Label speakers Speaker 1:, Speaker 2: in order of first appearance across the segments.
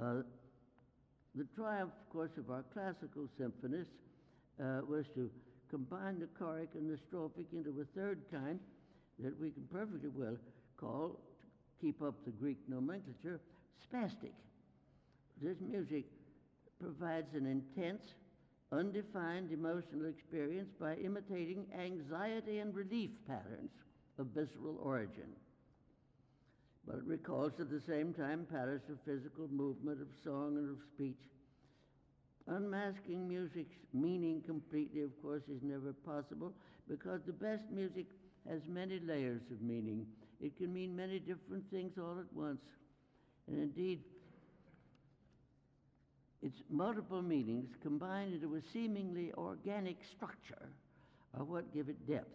Speaker 1: Uh, the triumph, of course, of our classical symphonists was to combine the choric and the strophic into a third kind that we can perfectly well call, to keep up the Greek nomenclature, spastic. This music provides an intense, undefined emotional experience by imitating anxiety and relief patterns of visceral origin. But it recalls at the same time patterns of physical movement, of song, and of speech. Unmasking music's meaning completely, of course, is never possible because the best music has many layers of meaning. It can mean many different things all at once. And indeed, its multiple meanings combined into a seemingly organic structure are what give it depth.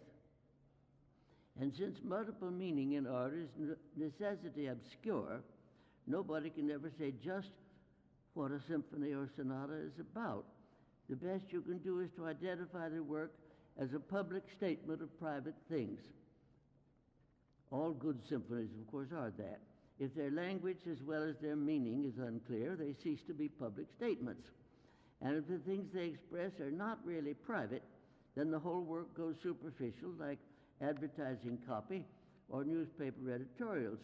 Speaker 1: And since multiple meaning in art is necessity obscure, nobody can ever say just what a symphony or sonata is about. The best you can do is to identify the work as a public statement of private things. All good symphonies, of course, are that. If their language as well as their meaning is unclear, they cease to be public statements. And if the things they express are not really private, then the whole work goes superficial, like advertising copy or newspaper editorials,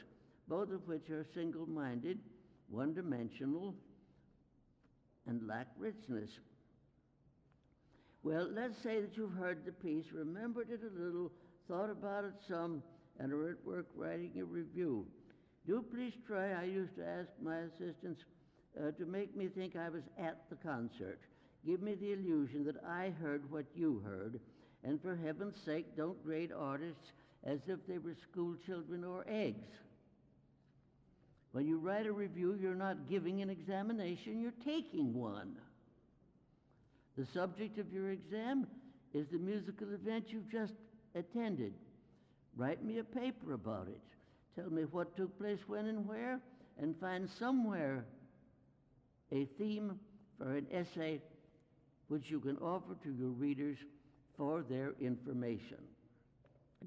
Speaker 1: both of which are single-minded, one-dimensional, and lack richness. Well, let's say that you've heard the piece, remembered it a little, thought about it some, and are at work writing a review. Do please try, I used to ask my assistants to make me think I was at the concert. Give me the illusion that I heard what you heard, and for heaven's sake, don't grade artists as if they were school children or eggs. When you write a review, you're not giving an examination, you're taking one. The subject of your exam is the musical event you've just attended. Write me a paper about it. Tell me what took place when and where, and find somewhere a theme for an essay which you can offer to your readers for their information.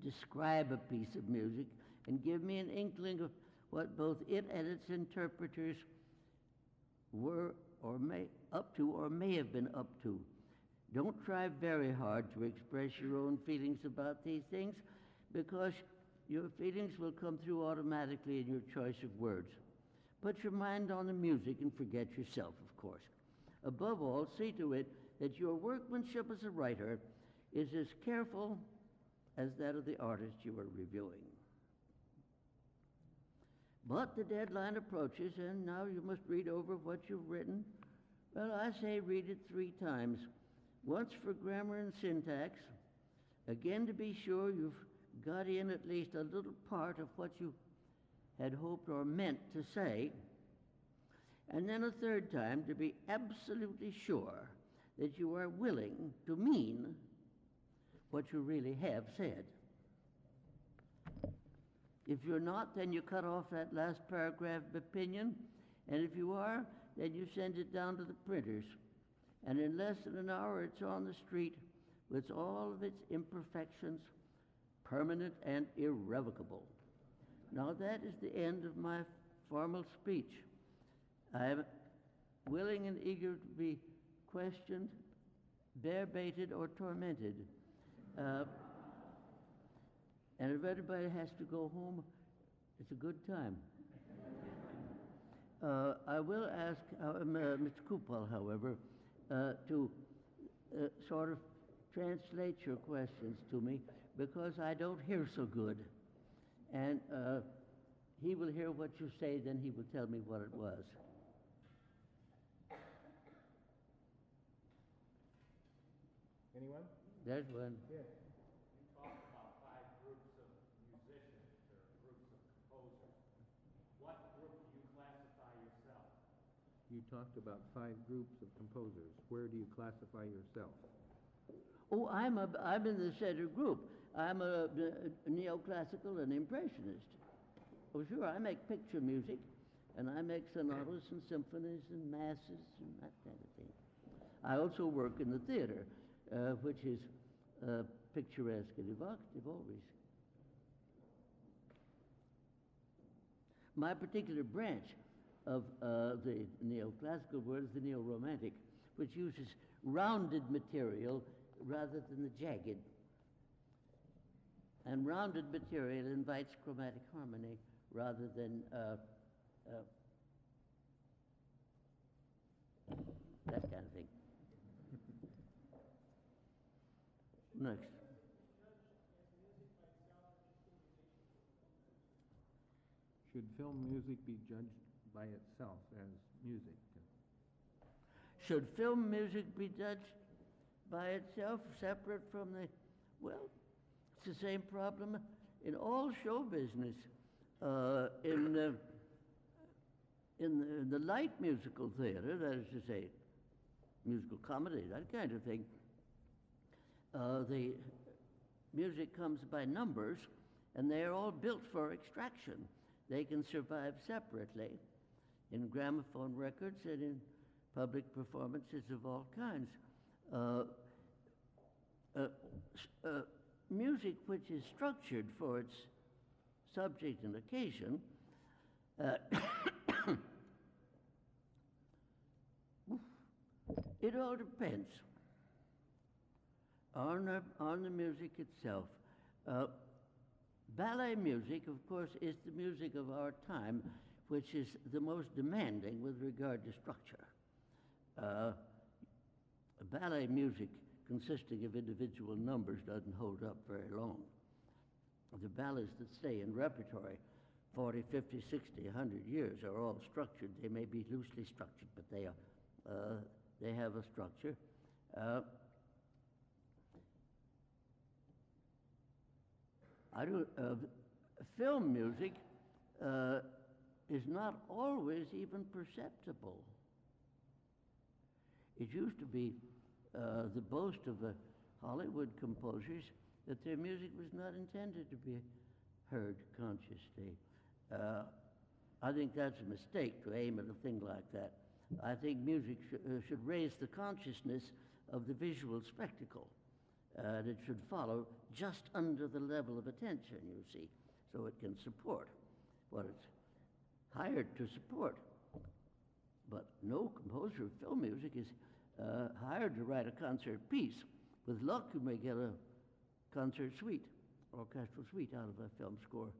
Speaker 1: Describe a piece of music and give me an inkling of what both it and its interpreters were or may have been up to. Don't try very hard to express your own feelings about these things, because your feelings will come through automatically in your choice of words. Put your mind on the music and forget yourself, of course. Above all, see to it that your workmanship as a writer is as careful as that of the artist you are reviewing. But the deadline approaches, and now you must read over what you've written. Well, I say read it 3 times. Once for grammar and syntax, again to be sure you've got in at least a little part of what you had hoped or meant to say, and then a 3rd time to be absolutely sure that you are willing to mean what you really have said. If you're not, then you cut off that last paragraph of opinion, and if you are, then you send it down to the printers. And in less than an hour, it's on the street with all of its imperfections, permanent and irrevocable. Now that is the end of my formal speech. I am willing and eager to be questioned, bear-baited, or tormented. And if everybody has to go home, it's a good time. I will ask Mr. Kupal, however, to sort of translate your questions to me, because I don't hear so good. And he will hear what you say, then he will tell me what it was.
Speaker 2: Anyone?
Speaker 1: There's one.
Speaker 2: Yeah.
Speaker 3: You talked about 5 groups of musicians or groups of composers. What group do you classify yourself?
Speaker 2: You talked about 5 groups of composers. Where do you classify yourself?
Speaker 1: Oh, I'm in the center group. I'm a neoclassical and impressionist. Oh, sure, I make picture music, and I make sonatas and symphonies and masses and that kind of thing. I also work in the theater, which is picturesque and evocative always. My particular branch of the neoclassical world is the neo-romantic, which uses rounded material rather than the jagged. And rounded material invites chromatic harmony rather than that kind of thing. Next.
Speaker 2: Should film music be judged by itself as music?
Speaker 1: Should film music be judged by itself, separate from the, well, it's the same problem in all show business. In the light musical theater, that is to say, musical comedy, that kind of thing, the music comes by numbers, and they are all built for extraction. They can survive separately in gramophone records and in public performances of all kinds. Music which is structured for its subject and occasion it all depends on the music itself. Ballet music, of course, is the music of our time, which is the most demanding with regard to structure. Ballet music consisting of individual numbers doesn't hold up very long. The ballets that stay in repertory 40, 50, 60, 100 years are all structured. They may be loosely structured, but they have a structure. Film music is not always even perceptible. It used to be the boast of the Hollywood composers that their music was not intended to be heard consciously. I think that's a mistake to aim at a thing like that. I think music should raise the consciousness of the visual spectacle. And it should follow just under the level of attention, you see, so it can support what it's hired to support. But no composer of film music is hired to write a concert piece. With luck, you may get a concert suite, orchestral suite out of a film score.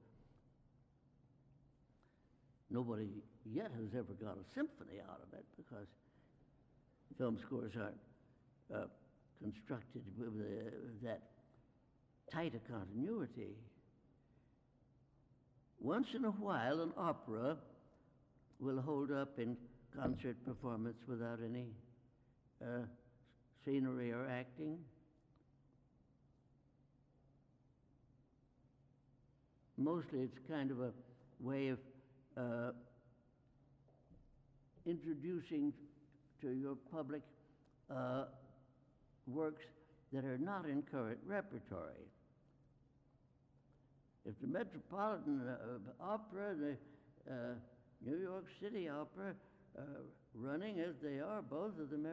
Speaker 1: Nobody yet has ever got a symphony out of it because film scores aren't constructed with that tight a continuity. Once in a while, an opera will hold up in concert performance without any scenery or acting. Mostly it's kind of a way of introducing to your public works that are not in current repertory. If the Metropolitan Opera and the New York City Opera running as they are, both of them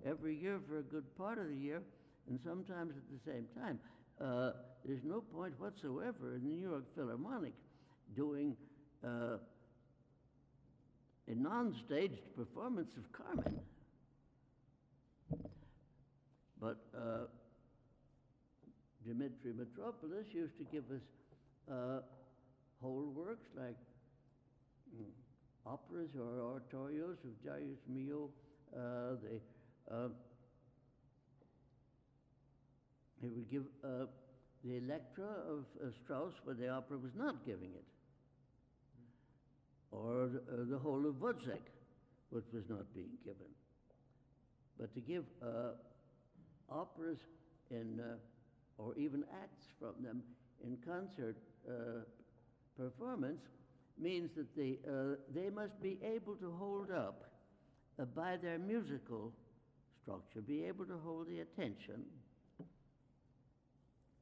Speaker 1: every year for a good part of the year, and sometimes at the same time, there's no point whatsoever in the New York Philharmonic doing a non-staged performance of Carmen. But Dmitri Mitropoulos used to give us whole works like operas or oratorios of Darius Milhaud. He would give the Electra of Strauss when the opera was not giving it, or the whole of Wozzeck, which was not being given. But to give operas in, or even acts from them in concert performance means that they must be able to hold up by their musical structure, be able to hold the attention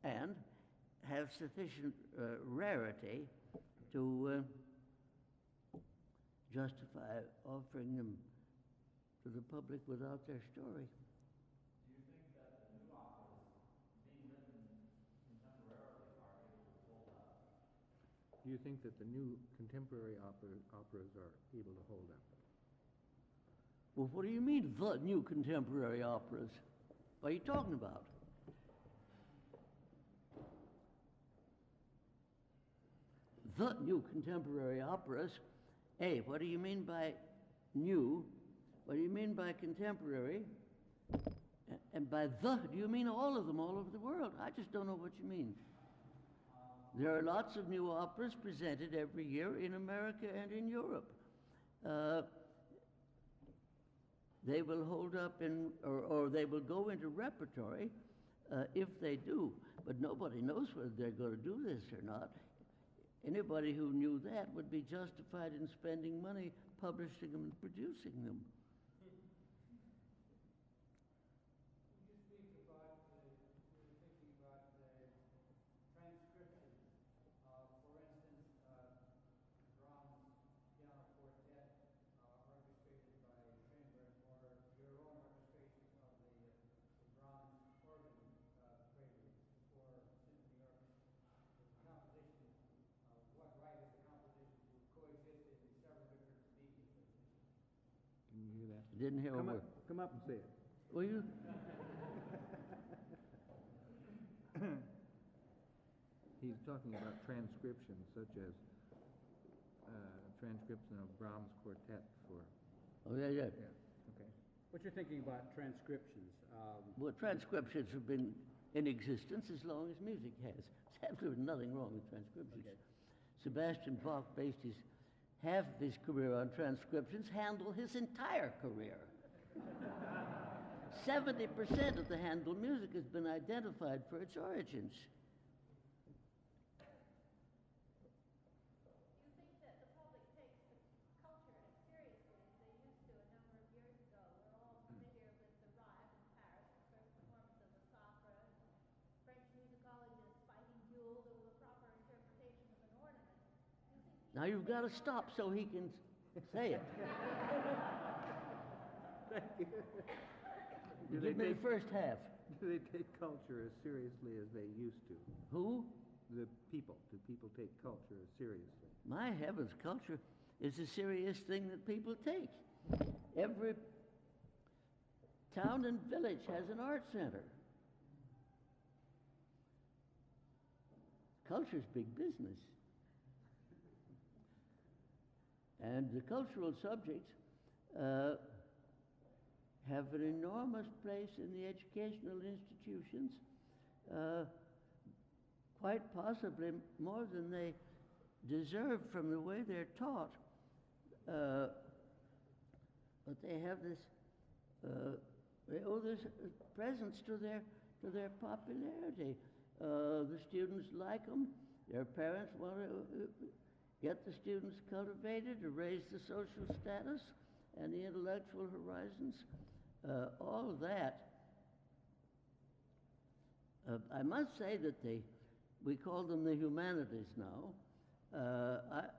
Speaker 1: and have sufficient rarity to justify offering them to the public without their story.
Speaker 3: Do you think that the new operas being written contemporarily are able to hold up?
Speaker 2: Do you think that the new contemporary operas are able to hold up?
Speaker 1: Well, what do you mean, the new contemporary operas? What are you talking about? The new contemporary operas? Hey, what do you mean by new? What do you mean by contemporary? And by the, do you mean all of them all over the world? I just don't know what you mean. There are lots of new operas presented every year in America and in Europe. They will hold up in, or they will go into repertory if they do. But nobody knows whether they're going to do this or not. Anybody who knew that would be justified in spending money publishing them and producing them.
Speaker 4: Would you speak about, you were thinking about transcriptions? For instance, Brahms' piano quartet orchestrated by Schoenberg, or your own orchestration of the Brahms organ prelude for symphony orchestra. The composition, what right is the composition to coexist in several different mediums?
Speaker 2: Can you hear that?
Speaker 1: Didn't hear a
Speaker 2: Come
Speaker 1: word.
Speaker 2: up, come up and say it.
Speaker 1: Will you?
Speaker 2: He's talking about transcriptions, such as transcription of Brahms' quartet for.
Speaker 1: Oh, yeah, yeah.
Speaker 2: Yeah. Okay.
Speaker 4: What you're thinking about transcriptions?
Speaker 1: Well, transcriptions have been in existence as long as music has. There's absolutely nothing wrong with transcriptions.
Speaker 4: Okay.
Speaker 1: Sebastian Bach based half of his career on transcriptions, Handel his entire career. 70% of the Handel music has been identified for its origins.
Speaker 5: Do you think that the public takes the culture as seriously as they used to a number of years ago? We're all familiar with the Rive in Paris, the first performance of the Sacre, French musicologist fighting duels over the proper interpretation of an ornament. Do you think
Speaker 1: Now you've got to stop so he can say it.
Speaker 2: Thank you.
Speaker 1: Give me the first half.
Speaker 2: Do they take culture as seriously as they used to?
Speaker 1: Who?
Speaker 2: The people. Do people take culture as seriously?
Speaker 1: My heavens, culture is a serious thing that people take. Every town and village has an art center. Culture's big business. And the cultural subjects have an enormous place in the educational institutions, quite possibly more than they deserve from the way they're taught. But they have this, they owe this presence to their popularity. The students like them. Their parents want to get the students cultivated to raise the social status and the intellectual horizons. All of that. I must say that we call them the humanities now.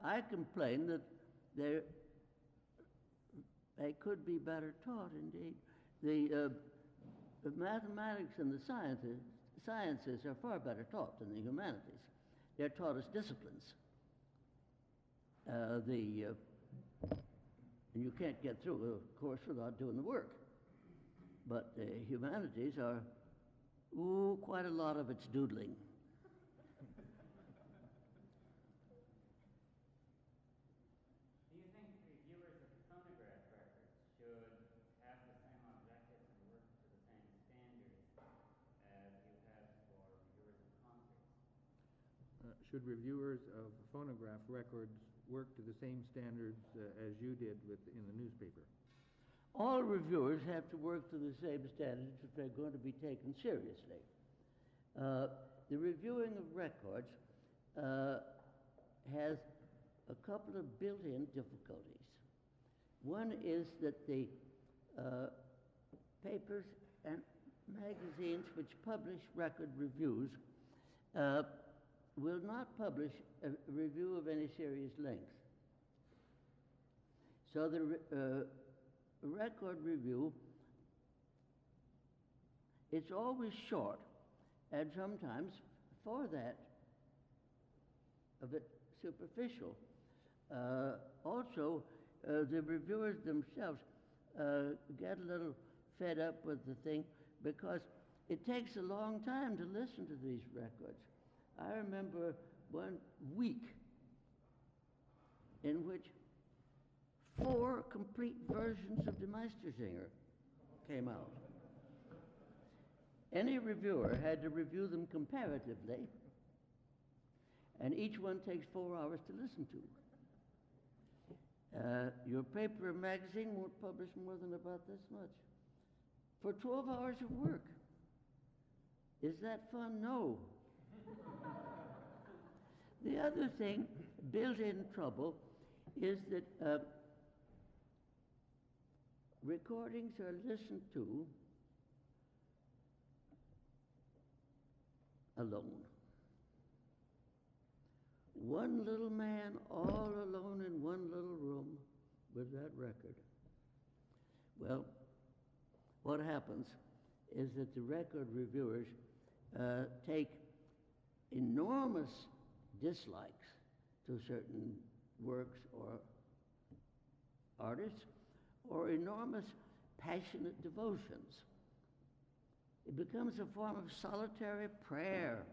Speaker 1: I complain that they could be better taught, indeed. The mathematics and the sciences are far better taught than the humanities. They're taught as disciplines. And you can't get through a course without doing the work. But the humanities are, quite a lot of it's doodling.
Speaker 6: Do you think reviewers of phonograph records should have the same objective and work to the same standards as you have for reviewers of concerts?
Speaker 2: Should reviewers of phonograph records work to the same standards as you did in the newspaper?
Speaker 1: All reviewers have to work to the same standards if they're going to be taken seriously. The reviewing of records has a couple of built-in difficulties. One is that the papers and magazines which publish record reviews will not publish a review of any serious length. So the record review, it's always short, and sometimes for that a bit superficial. Also, the reviewers themselves get a little fed up with the thing because it takes a long time to listen to these records. I remember one week in which 4 complete versions of the Meistersinger came out. Any reviewer had to review them comparatively, and each one takes 4 hours to listen to. Your paper or magazine won't publish more than about this much. For 12 hours of work. Is that fun? No. The other thing, built-in trouble, is that recordings are listened to alone. One little man all alone in one little room with that record. Well, what happens is that the record reviewers take enormous dislikes to certain works or artists, or enormous passionate devotions. It becomes a form of solitary prayer,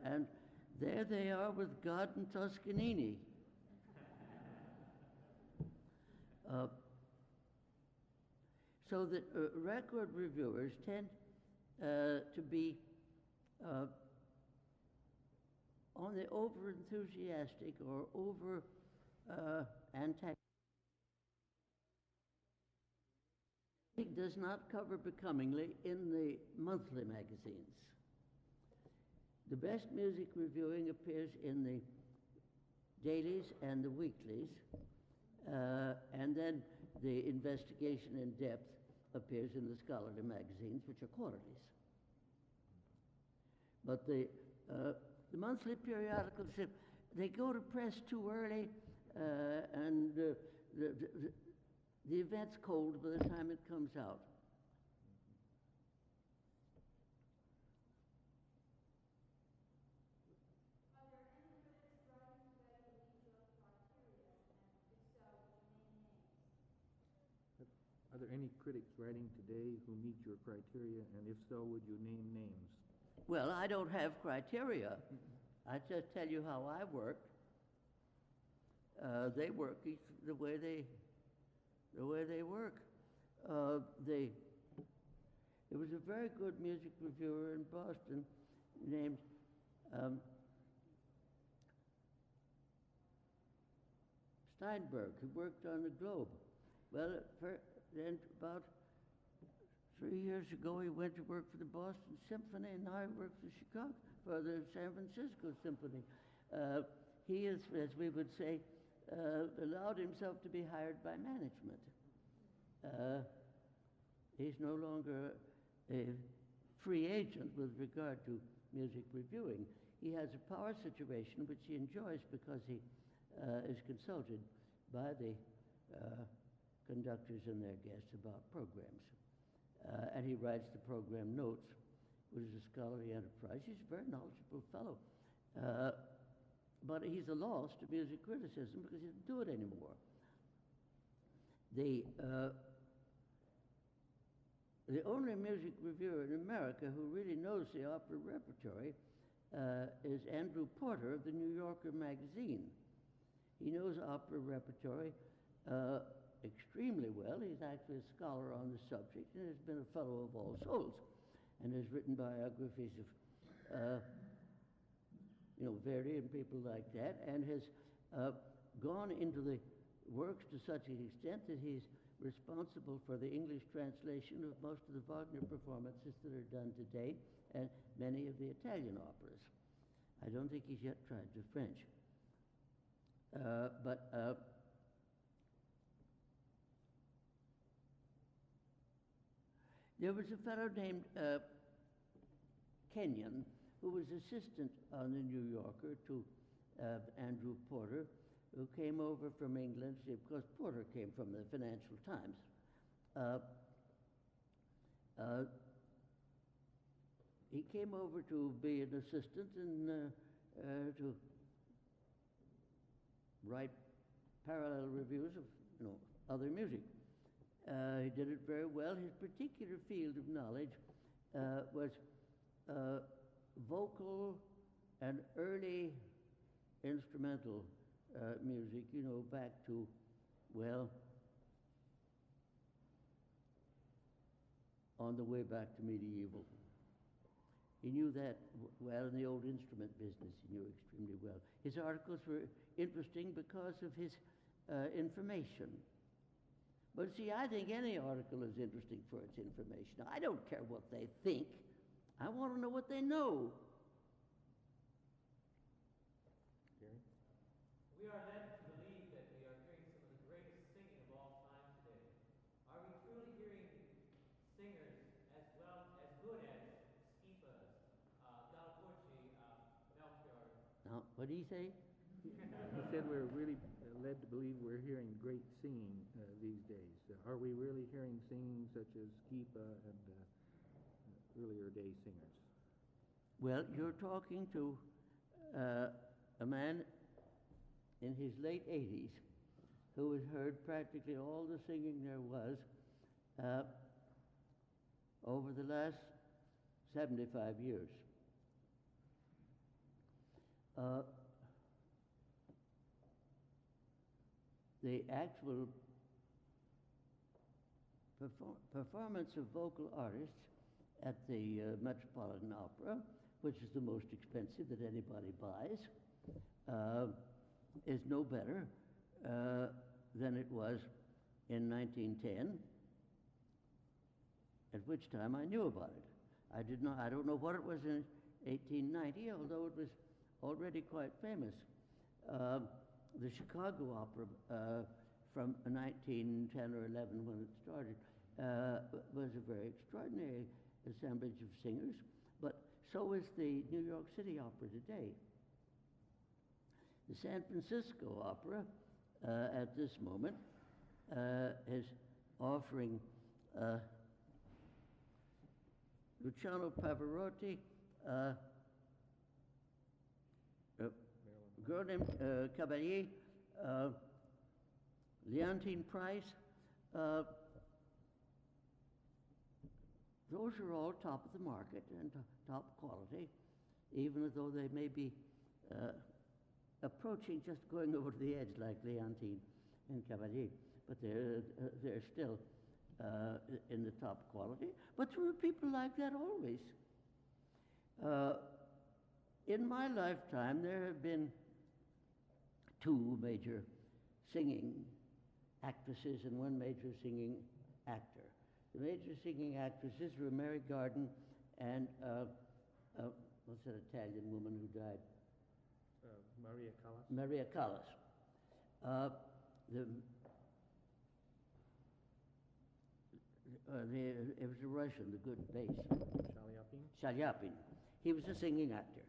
Speaker 1: and there they are with God and Toscanini. So that record reviewers tend to be on the over-enthusiastic or over-antagonistic. It does not cover becomingly in the monthly magazines. The best music reviewing appears in the dailies and the weeklies, and then the investigation in depth appears in the scholarly magazines, which are quarterlies. But the monthly periodicals, they go to press too early, and the event's cold by the time it comes out.
Speaker 5: Are there any critics writing today who meet your criteria, and if so, would you name names?
Speaker 2: Are there any critics writing today who meet your criteria, and if so, would you name names?
Speaker 1: Well, I don't have criteria. I just tell you how I work. They work the way they work. There was a very good music reviewer in Boston named Steinberg, who worked on the Globe. Well, then about 3 years ago, he went to work for the Boston Symphony, and now he works for the San Francisco Symphony. He is, as we would say, allowed himself to be hired by management. He's no longer a free agent with regard to music reviewing. He has a power situation which he enjoys because he is consulted by the conductors and their guests about programs. And he writes the program notes, which is a scholarly enterprise. He's a very knowledgeable fellow. But he's a loss to music criticism because he doesn't do it anymore. The only music reviewer in America who really knows the opera repertory is Andrew Porter of the New Yorker magazine. He knows opera repertory extremely well. He's actually a scholar on the subject and has been a fellow of All Souls and has written biographies of Verdi and people like that, and has gone into the works to such an extent that he's responsible for the English translation of most of the Wagner performances that are done today and many of the Italian operas. I don't think he's yet tried the French. There was a fellow named Kenyon who was assistant on the New Yorker to Andrew Porter, who came over from England. Of course, Porter came from the Financial Times. He came over to be an assistant and to write parallel reviews of other music. He did it very well. His particular field of knowledge was vocal and early instrumental music, back to, well, on the way back to medieval. He knew that well in the old instrument business. He knew extremely well. His articles were interesting because of his information. But see, I think any article is interesting for its information. I don't care what they think. I want to know what they know.
Speaker 2: Gary?
Speaker 7: We are led to believe that we are hearing some of the greatest singing of all time today. Are we truly hearing singers as well as good as Skipa's, Galporci, Melchior?
Speaker 1: Now, what did he say?
Speaker 2: He said we're really led to believe we're hearing great singing these days. Are we really hearing singing such as Skipa and earlier day singers?
Speaker 1: Well, you're talking to a man in his late 80s who has heard practically all the singing there was over the last 75 years. The actual performance of vocal artists at the Metropolitan Opera, which is the most expensive that anybody buys, is no better than it was in 1910, at which time I knew about it. I don't know what it was in 1890, although it was already quite famous. The Chicago Opera from 1910 or 11, when it started, was a very extraordinary assemblage of singers, but so is the New York City Opera today. The San Francisco Opera at this moment is offering Luciano Pavarotti, Gordon Caballé, Leontine Price. Those are all top of the market and top quality, even though they may be approaching just going over the edge like Leontine and Caballé, but they're still in the top quality. But there were people like that always. In my lifetime, there have been two major singing actresses and one major singing actor. The major singing actresses were Mary Garden and what's that Italian woman who died?
Speaker 2: Maria Callas?
Speaker 1: Maria Callas. It was a Russian, the good bass.
Speaker 2: Shaliapin?
Speaker 1: Shaliapin. He was a singing actor.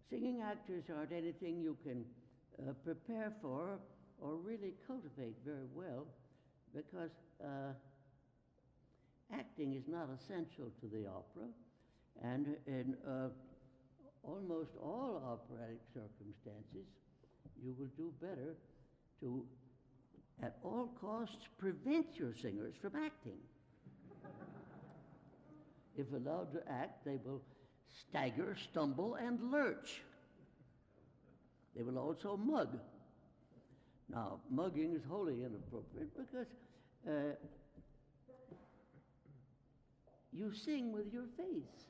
Speaker 1: Singing actors aren't anything you can prepare for or really cultivate very well, because acting is not essential to the opera, and in almost all operatic circumstances, you will do better to, at all costs, prevent your singers from acting. If allowed to act, they will stagger, stumble, and lurch. They will also mug. Now, mugging is wholly inappropriate because you sing with your face,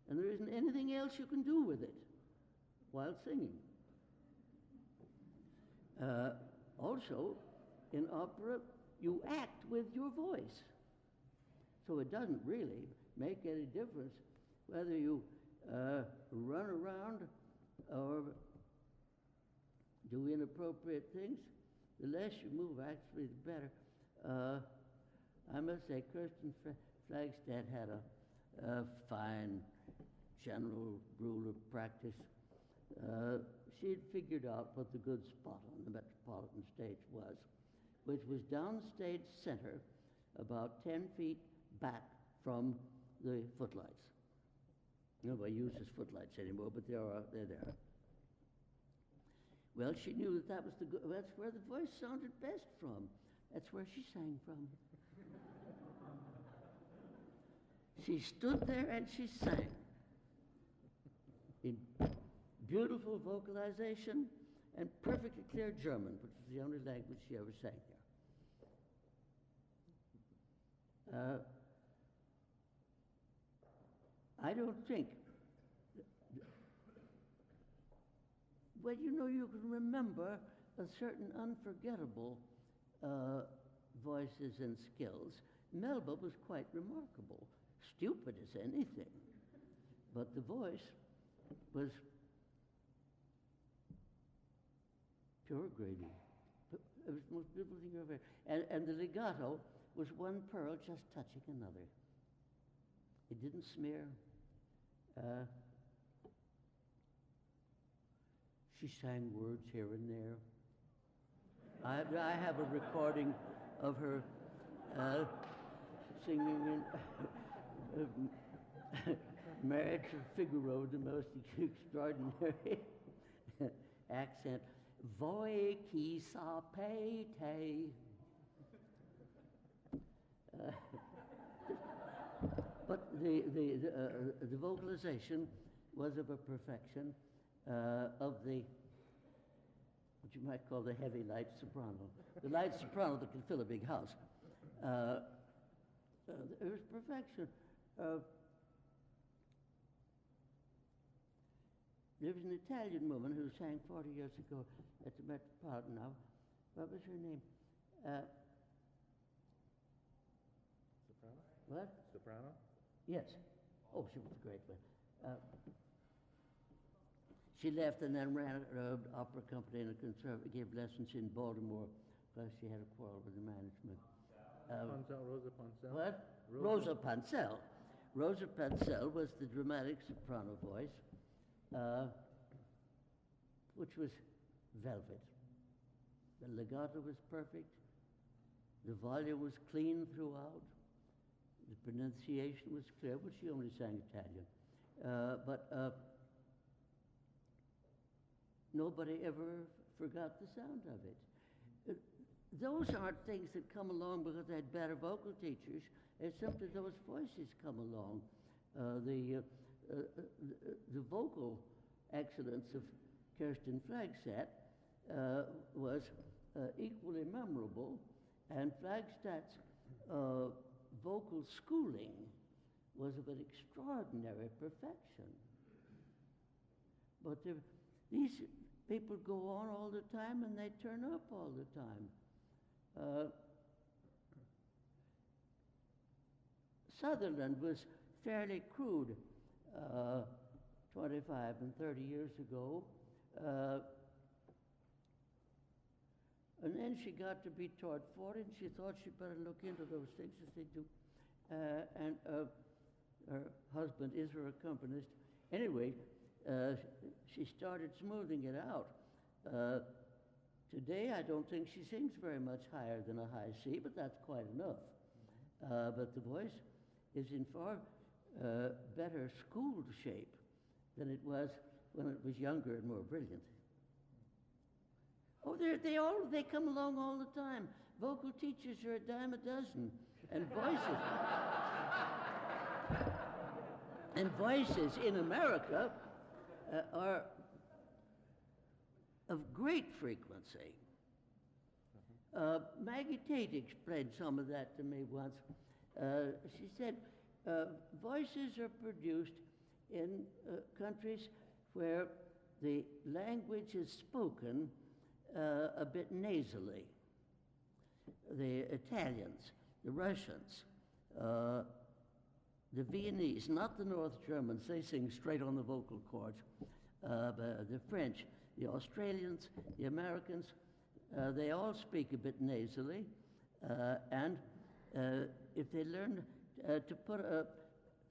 Speaker 1: and there isn't anything else you can do with it while singing. Also, in opera, you act with your voice. So it doesn't really make any difference whether you run around or do inappropriate things. The less you move, actually, the better. I must say, Kirsten Flagstad had a fine general rule of practice. She'd figured out what the good spot on the Metropolitan stage was, which was downstage center, about 10 feet back from the footlights. Nobody uses footlights anymore, but they're there. Well, she knew that that's where the voice sounded best from. That's where she sang from. She stood there and she sang in beautiful vocalization and perfectly clear German, which was the only language she ever sang there. I don't think, well, you can remember a certain unforgettable voices and skills. Melba was quite remarkable, stupid as anything, but the voice was pure grading. It was the most beautiful thing ever. And the legato was one pearl just touching another. It didn't smear. She sang words here and there. I have a recording of her singing in Marriage of Figaro, the most extraordinary accent. Voi qui sapete. But the vocalization was of a perfection of what you might call the heavy light soprano. The light soprano that can fill a big house. It was perfection. There was an Italian woman who sang 40 years ago at the Metropolitan now. What was her name?
Speaker 2: Soprano?
Speaker 1: What?
Speaker 2: Soprano?
Speaker 1: Yes. Oh, she was a great one. She left and then ran an opera company and gave lessons in Baltimore because she had a quarrel with the management.
Speaker 2: Rosa Poncell?
Speaker 1: What? Rosa Poncell. Rosa Poncell was the dramatic soprano voice, which was velvet. The legato was perfect. The volume was clean throughout. The pronunciation was clear, but she only sang Italian. But nobody ever forgot the sound of it. Those aren't things that come along because they had better vocal teachers. It's simply those voices come along. The vocal excellence of Kirsten Flagstad was equally memorable, and Flagstad's vocal schooling was of an extraordinary perfection. But these people go on all the time and they turn up all the time. Sutherland was fairly crude 25 and 30 years ago. And then she got to be toward 40 and she thought she'd better look into those things as they do. And her husband is her accompanist. Anyway, she started smoothing it out. Today, I don't think she sings very much higher than a high C, but that's quite enough. But the voice is in far better schooled shape than it was when it was younger and more brilliant. Oh, they come along all the time. Vocal teachers are a dime a dozen, and voices in America are of great frequency. Maggie Tate explained some of that to me once. She said, voices are produced in countries where the language is spoken a bit nasally. The Italians, the Russians, the Viennese, not the North Germans, they sing straight on the vocal cords. The French, the Australians, the Americans, they all speak a bit nasally, and if they learn to put a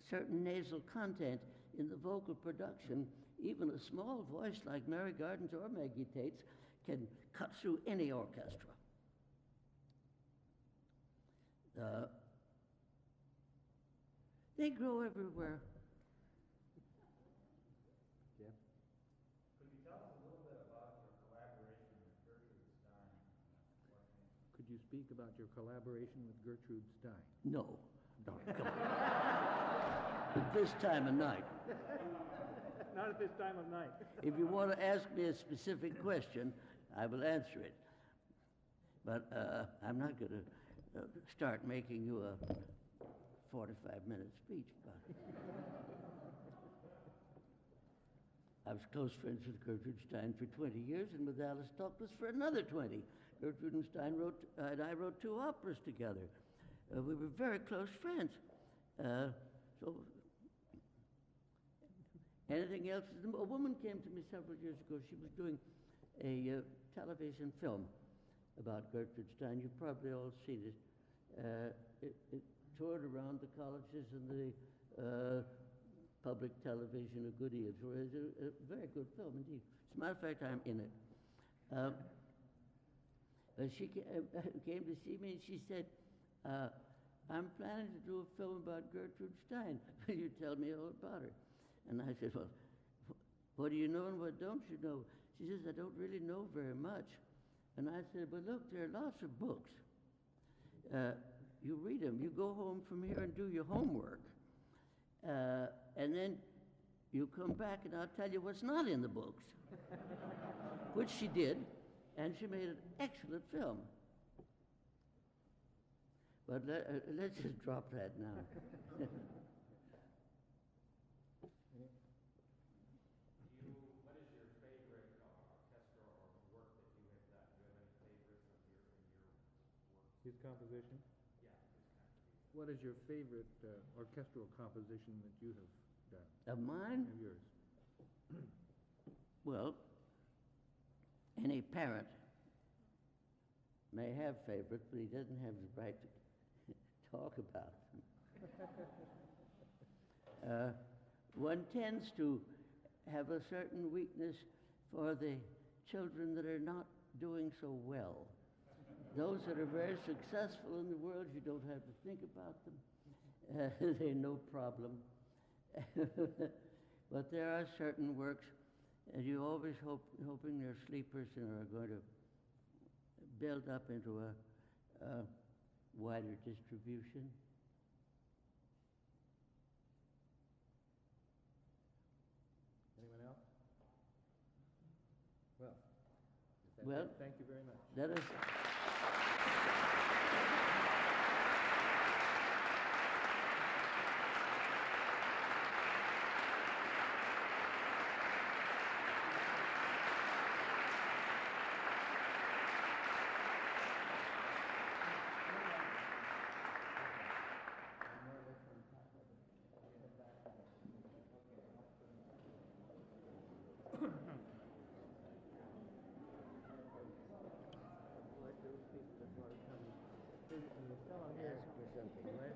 Speaker 1: certain nasal content in the vocal production, even a small voice like Mary Garden's or Maggie Tate's can cut through any orchestra. They grow everywhere.
Speaker 2: you speak about your collaboration with Gertrude Stein?
Speaker 1: No. No, come on. At this time of night.
Speaker 2: Not at this time of night.
Speaker 1: If you want to ask me a specific question, I will answer it. But I'm not going to start making you a 45-minute speech about it. I was close friends with Gertrude Stein for 20 years, and with Alice Toklas for another 20. Gertrude and Stein and I wrote 2 operas together. We were very close friends. So anything else? A woman came to me several years ago. She was doing a television film about Gertrude Stein. You've probably all seen it. It toured around the colleges and the public television a good deal. So it's a very good film indeed. As a matter of fact, I'm in it. She came to see me and she said, I'm planning to do a film about Gertrude Stein. Will you tell me all about her? And I said, well, what do you know and what don't you know? She says, I don't really know very much. And I said, well, look, there are lots of books. You read them. You go home from here and do your homework. And then you come back and I'll tell you what's not in the books. Which she did, and she made an excellent film. But let's just drop that now.
Speaker 3: What is your favorite orchestral or work that you have done? Do you have any favorites in your work?
Speaker 2: His composition?
Speaker 3: Yeah, his composition.
Speaker 2: What is your favorite orchestral composition that you have done?
Speaker 1: Of mine?
Speaker 2: Of yours.
Speaker 1: Well, any parent may have favorites, but he doesn't have the right to talk about them. One tends to have a certain weakness for the children that are not doing so well. Those that are very successful in the world, you don't have to think about them. They're no problem. But there are certain works, and you always hoping they're sleepers and are going to build up into a wider distribution.
Speaker 2: Anyone else? Well,
Speaker 1: Well,
Speaker 2: thank you very much.
Speaker 1: let us.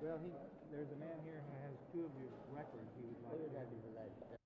Speaker 2: Well, there's a man here who has 2 of your records he would like to have you.